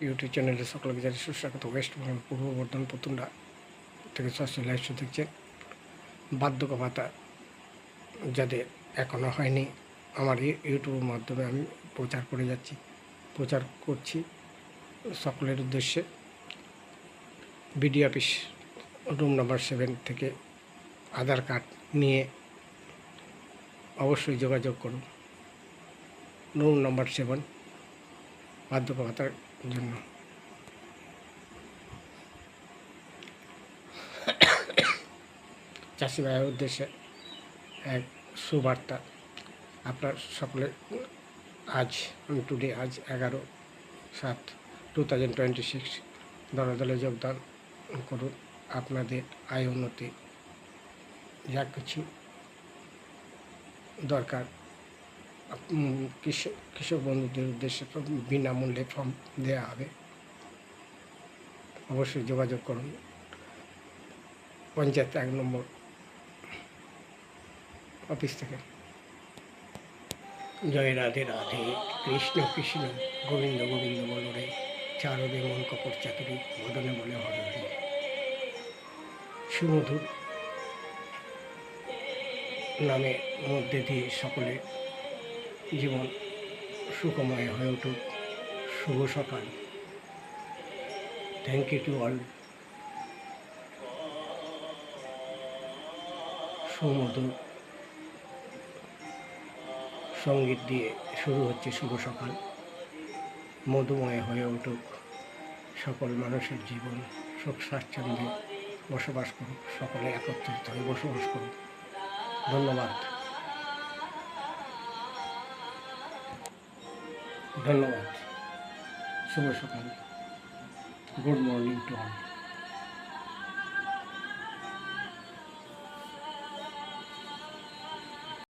YouTube চ্যানেলে সকলকে জানাই সুস্বাগত। ওয়েস্ট বেঙ্গল পূর্ব বর্ধমান পুতুন্ডা থেকে সরাসরি লাইভ শো দেখছেন। বার্ধক্য ভাতা যাদের এখনও হয়নি, আমার ইউটিউবের মাধ্যমে আমি প্রচার করছি সকলের উদ্দেশ্যে। বিডিও অফিস রুম নাম্বার 7 থেকে আধার কার্ড নিয়ে অবশ্যই যোগাযোগ করুন। রুম নাম্বার 7 বার্ধক্য ভাতার জন্য। চাষি ভাইয়ের উদ্দেশ্যে এক সুবার্তা। আপনার সকলে আজ 11/7/2026 দলে দলে যোগদান করুন। আপনাদের আয় উন্নতি যা কিছু দরকার কৃষক বন্ধুদের উদ্দেশ্যে বিনামূল্যে ফর্ম দেওয়া হবে। অবশ্যই যোগাযোগ করুন। পঞ্চায়েত 1 নম্বর অফিস থেকে। জয় রাধে রাধে, কৃষ্ণ কৃষ্ণ গোবিন্দ গোবিন্দ বল রে, চারদে মন কপট চাতুরি মদনে বলে হরে হরে। সুমধুর নামে মধ্যে দিয়ে সকলে জীবন সুখময় হয়ে উঠুক। শুভ সকাল। Thank you to all. সুমধুর সঙ্গীত দিয়ে শুরু হচ্ছে শুভ সকাল। মধুময় হয়ে উঠুক সকল মানুষের জীবন, সুখ স্বাচ্ছন্দ্যে বসবাস করুক, সকলে একত্রিত হয়ে বসবাস করুক। ধন্যবাদ। শুভ সকাল। Good morning to all.